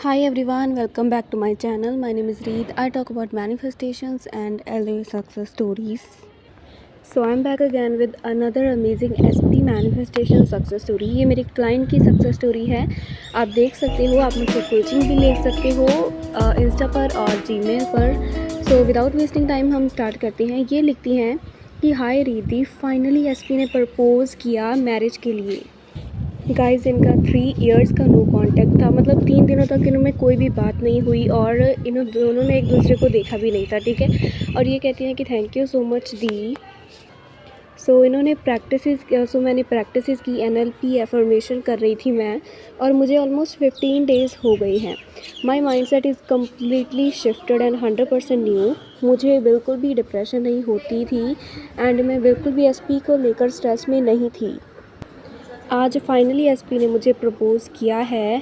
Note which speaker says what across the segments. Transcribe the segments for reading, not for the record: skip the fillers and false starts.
Speaker 1: Hi everyone, welcome back to my channel. My name is Reed. I talk about manifestations and LA success stories. So I'm back again with another amazing SP manifestation success story. ये मेरे client की success story है. आप देख सकते हो, आप मुझसे कोचिंग भी ले सकते हो इंस्टा पर और जीमेल पर. सो विदाउट वेस्टिंग टाइम हम स्टार्ट करते हैं. ये लिखती हैं कि हाय रिद्धि, फाइनली एसपी ने प्रपोज़ किया मैरिज के लिए. गाइस, इनका 3 इयर्स का नो कांटेक्ट था. मतलब 3 दिनों तक इनमें कोई भी बात नहीं हुई और इन दोनों ने एक दूसरे को देखा भी नहीं था. ठीक है. और ये कहती हैं कि थैंक यू सो मच दी. इन्होंने मैंने प्रैक्टिसेस की. NLP एफर्मेशन कर रही थी मैं, और मुझे ऑलमोस्ट 15 डेज़ हो गई हैं. My mind set is completely shifted and 100% new. मुझे बिल्कुल भी डिप्रेशन नहीं होती थी एंड मैं बिल्कुल भी SP को लेकर स्ट्रेस में नहीं थी. आज फाइनली SP ने मुझे प्रपोज़ किया है.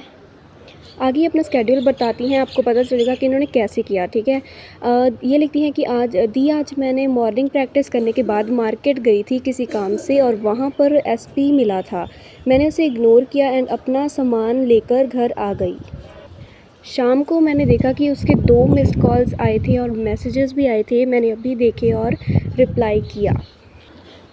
Speaker 1: आगे अपना स्केड्यूल बताती हैं, आपको पता चलेगा कि इन्होंने कैसे किया. ठीक है. ये लिखती हैं कि आज मैंने मॉर्निंग प्रैक्टिस करने के बाद मार्केट गई थी किसी काम से और वहाँ पर SP मिला था. मैंने उसे इग्नोर किया एंड अपना सामान लेकर घर आ गई. शाम को मैंने देखा कि उसके 2 मिस्ड कॉल्स आए थे और मैसेजेस भी आए थे. मैंने अभी देखे और रिप्लाई किया.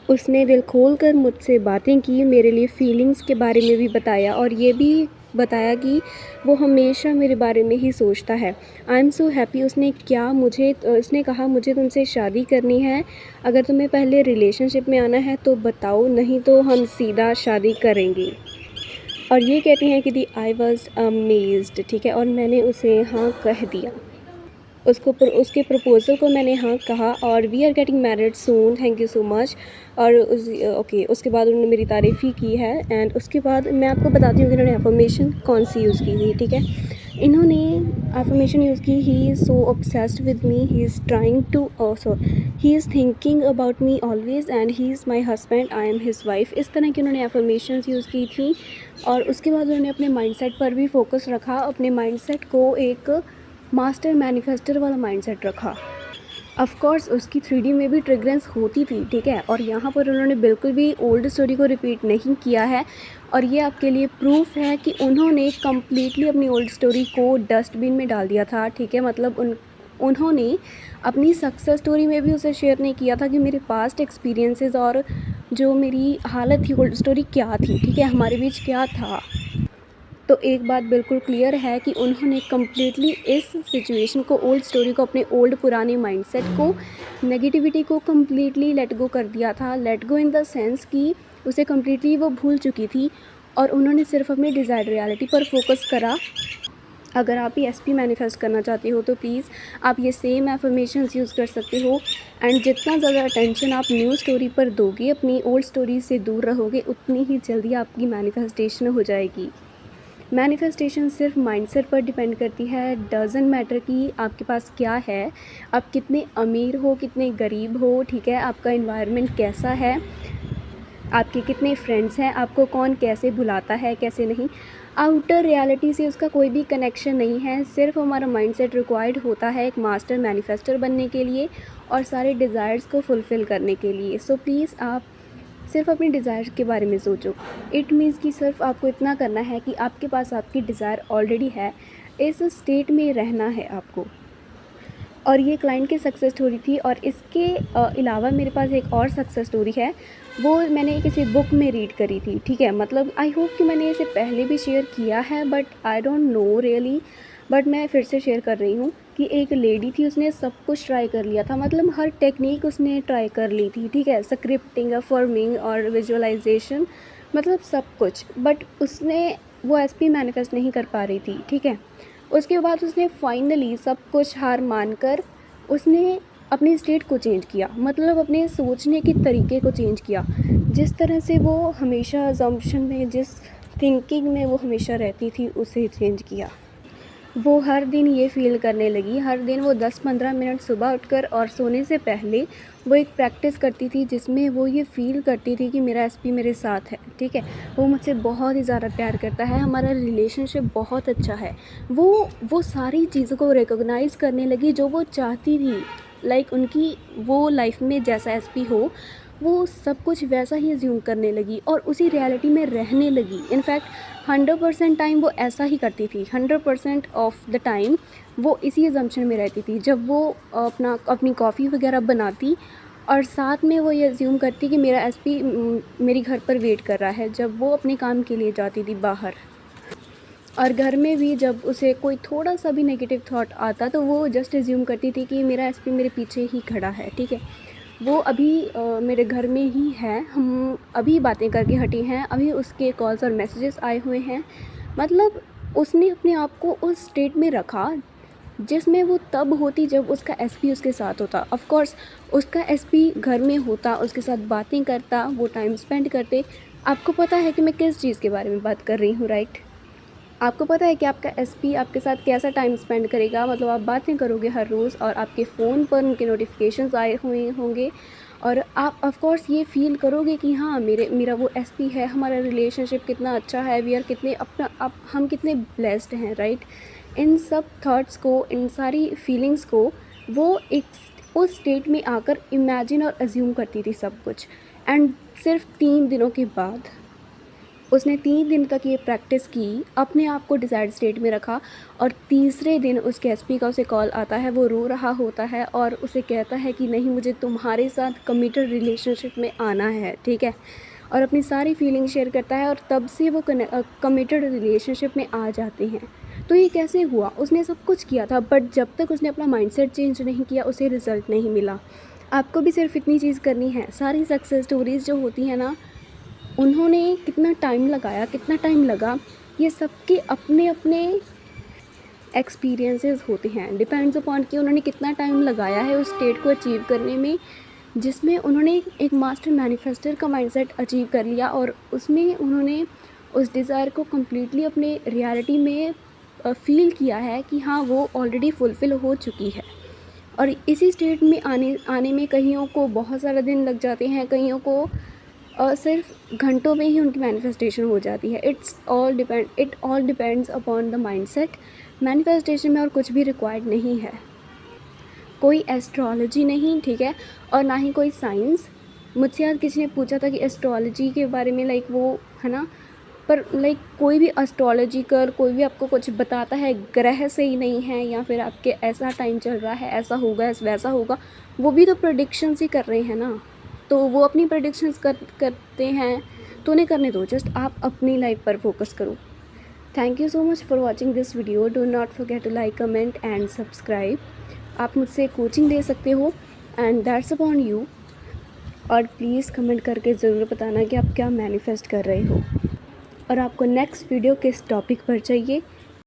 Speaker 1: उसने दिल खोल कर मुझसे बातें की, मेरे लिए फीलिंग्स के बारे में भी बताया और ये भी बताया कि वो हमेशा मेरे बारे में ही सोचता है. I am so happy. उसने कहा मुझे तुमसे शादी करनी है. अगर तुम्हें पहले रिलेशनशिप में आना है तो बताओ, नहीं तो हम सीधा शादी करेंगे. और ये कहती हैं कि दी आई वॉज अमेज्ड. ठीक है. और मैंने उसे हाँ कह दिया. उसके प्रपोज़ल को मैंने हाँ कहा और we are getting married soon, thank you so much. और उसके बाद उन्होंने मेरी तारीफ़ ही की है. एंड उसके बाद मैं आपको बताती हूँ कि इन्होंने एफर्मेशन कौन सी यूज़ की थी. ठीक है. इन्होंने एफर्मेशन यूज़ की, he is so obsessed with me, he is trying to he is thinking about me always and he is my husband, I am his wife. इस तरह की उन्होंने एफर्मेशंस यूज़ की थी. और उसके बाद उन्होंने अपने माइंडसेट पर भी फोकस रखा. अपने माइंडसेट को एक मास्टर मैनिफेस्टर वाला माइंडसेट रखा. ऑफ कोर्स उसकी 3D में भी ट्रिगरेंस होती थी. ठीक है. और यहाँ पर उन्होंने बिल्कुल भी ओल्ड स्टोरी को रिपीट नहीं किया है. और ये आपके लिए प्रूफ है कि उन्होंने कम्प्लीटली अपनी ओल्ड स्टोरी को डस्टबिन में डाल दिया था. ठीक है. मतलब उन्होंने अपनी सक्सेस स्टोरी में भी उसे शेयर नहीं किया था कि मेरे पास्ट एक्सपीरियंसेस और जो मेरी हालत थी, ओल्ड स्टोरी क्या थी. ठीक है. हमारे बीच क्या था. तो एक बात बिल्कुल क्लियर है कि उन्होंने कम्प्लीटली इस सिचुएशन को, ओल्ड स्टोरी को, अपने ओल्ड पुराने माइंडसेट को, नेगेटिविटी को कम्प्लीटली लेट गो कर दिया था. Let go in the sense कि उसे कम्प्लीटली वो भूल चुकी थी और उन्होंने सिर्फ अपनी डिज़ायर्ड रियलिटी पर फोकस करा. अगर आप भी SP मैनिफेस्ट करना चाहते हो तो प्लीज़ आप ये सेम एफर्मेशंस यूज़ कर सकते हो. एंड जितना ज़्यादा अटेंशन आप न्यू स्टोरी पर दोगे, अपनी ओल्ड स्टोरी से दूर रहोगे, उतनी ही जल्दी आपकी मैनिफेस्टेशन हो जाएगी. मैनिफेस्टेशन सिर्फ माइंडसेट पर डिपेंड करती है. डज़ंट मैटर कि आपके पास क्या है, आप कितने अमीर हो, कितने गरीब हो. ठीक है. आपका एनवायरनमेंट कैसा है, आपके कितने फ्रेंड्स हैं, आपको कौन कैसे भुलाता है, कैसे नहीं. आउटर रियलिटी से उसका कोई भी कनेक्शन नहीं है. सिर्फ हमारा माइंडसेट रिक्वायर्ड होता है एक मास्टर मैनिफेस्टर बनने के लिए और सारे डिज़ायर्स को फुलफ़िल करने के लिए. सो प्लीज़ आप सिर्फ अपनी डिज़ायर के बारे में सोचो. इट मीन्स कि सिर्फ आपको इतना करना है कि आपके पास आपकी डिज़ायर ऑलरेडी है. इस स्टेट में रहना है आपको. और ये क्लाइंट की सक्सेस स्टोरी थी. और इसके अलावा मेरे पास एक और सक्सेस स्टोरी है, वो मैंने किसी बुक में रीड करी थी. ठीक है. मतलब आई होप कि मैंने इसे पहले भी शेयर किया है, but I don't know really. But मैं फिर से शेयर कर रही हूँ कि एक लेडी थी, उसने सब कुछ ट्राई कर लिया था. मतलब हर टेक्निक उसने ट्राई कर ली थी. ठीक है. स्क्रिप्टिंग, अफर्मिंग और विजुअलाइजेशन, मतलब सब कुछ. बट वो SP मैनिफेस्ट नहीं कर पा रही थी. ठीक है. उसके बाद उसने फाइनली सब कुछ हार मानकर उसने अपनी स्टेट को चेंज किया. मतलब अपने सोचने के तरीके को चेंज किया. जिस तरह से वो हमेशा अजम्पशन में, जिस थिंकिंग में वो हमेशा रहती थी, उसे चेंज किया. वो हर दिन ये फ़ील करने लगी. हर दिन वो 10-15 मिनट सुबह उठकर और सोने से पहले वो एक प्रैक्टिस करती थी जिसमें वो ये फ़ील करती थी कि मेरा SP मेरे साथ है. ठीक है. वो मुझसे बहुत ही ज़्यादा प्यार करता है, हमारा रिलेशनशिप बहुत अच्छा है. वो सारी चीज़ों को रिकॉग्नाइज़ करने लगी जो वो चाहती थी. लाइक उनकी वो लाइफ में जैसा SP हो वो सब कुछ वैसा ही अज्यूम करने लगी और उसी रियलिटी में रहने लगी। इनफैक्ट 100% टाइम वो ऐसा ही करती थी, 100% ऑफ द टाइम वो इसी अजम्पशन में रहती थी। जब वो अपनी कॉफ़ी वगैरह बनाती और साथ में वो ये अज्यूम करती कि मेरा एसपी मेरी घर पर वेट कर रहा है। जब वो अपने काम के लिए जाती थी बाहर, और घर में भी जब उसे कोई थोड़ा सा भी नेगेटिव थॉट आता तो वो जस्ट एज्यूम करती थी कि मेरा एसपी मेरे पीछे ही खड़ा है, ठीक है, वो अभी मेरे घर में ही है, हम अभी बातें करके हटी हैं, अभी उसके कॉल्स और मैसेजेस आए हुए हैं। मतलब उसने अपने आप को उस स्टेट में रखा जिसमें वो तब होती जब उसका एसपी उसके साथ होता। ऑफ कोर्स उसका एसपी घर में होता, उसके साथ बातें करता, वो टाइम स्पेंड करते। आपको पता है कि मैं किस चीज़ के बारे में बात कर रही हूँ, राइट? आपको पता है कि आपका एसपी आपके साथ कैसा टाइम स्पेंड करेगा। मतलब आप बातें करोगे हर रोज़ और आपके फ़ोन पर उनके नोटिफिकेशंस आए हुए होंगे और आप ऑफ कोर्स ये फ़ील करोगे कि हाँ मेरा वो एसपी है, हमारा रिलेशनशिप कितना अच्छा है, वी आर कितने हम कितने ब्लेस्ड हैं, राइट? इन सब थॉट्स को, इन सारी फीलिंग्स को वो एक उस स्टेट में आकर इमेजिन और अज्यूम करती थी सब कुछ। एंड सिर्फ 3 दिनों के बाद उसने 3 दिन तक ये प्रैक्टिस की, अपने आप को डिज़ायर्ड स्टेट में रखा और तीसरे दिन उसके एसपी का उसे कॉल आता है, वो रो रहा होता है और उसे कहता है कि नहीं, मुझे तुम्हारे साथ कमिटेड रिलेशनशिप में आना है, ठीक है, और अपनी सारी फीलिंग शेयर करता है और तब से वो कमिटेड रिलेशनशिप में आ जाते हैं। तो ये कैसे हुआ? उसने सब कुछ किया था, बट जब तक उसने अपना माइंडसेट चेंज नहीं किया उसे रिज़ल्ट नहीं मिला। आपको भी सिर्फ इतनी चीज़ करनी है। सारी सक्सेस स्टोरीज़ जो होती हैं ना, उन्होंने कितना टाइम लगाया, कितना टाइम लगा, ये सबके अपने अपने एक्सपीरियंसेस होते हैं। डिपेंड्स अपॉन कि उन्होंने कितना टाइम लगाया है उस स्टेट को अचीव करने में, जिसमें उन्होंने एक मास्टर मैनिफेस्टर का माइंडसेट अचीव कर लिया और उसमें उन्होंने उस डिज़ायर को कम्प्लीटली अपने रियलिटी में फ़ील किया है कि हाँ वो ऑलरेडी फुलफ़िल हो चुकी है। और इसी स्टेट में आने में कईयों को बहुत सारा दिन लग जाते हैं, कईयों को सिर्फ घंटों में ही उनकी मैनिफेस्टेशन हो जाती है। It all depends upon the mindset. Manifestation में और कुछ भी रिक्वायर्ड नहीं है, कोई एस्ट्रोलॉजी नहीं, ठीक है, और ना ही कोई साइंस। मुझसे आज किसी ने पूछा था कि एस्ट्रोलॉजी के बारे में, लाइक वो है ना, पर लाइक कोई भी एस्ट्रोलॉजिकल कोई भी आपको कुछ बताता है, ग्रह सही नहीं है या फिर आपके ऐसा टाइम चल रहा है, ऐसा होगा वैसा होगा, वो भी तो प्रेडिक्शंस ही कर रहे हैं ना। तो वो अपनी प्रेडिक्शंस करते हैं तो उन्हें करने दो, जस्ट आप अपनी लाइफ पर फोकस करो। Thank you so much for watching this video. Do not forget to like, comment and subscribe. आप मुझसे कोचिंग ले सकते हो एंड दैट्स अपॉन यू। और प्लीज़ कमेंट करके ज़रूर बताना कि आप क्या मैनिफेस्ट कर रहे हो और आपको नेक्स्ट वीडियो किस टॉपिक पर चाहिए।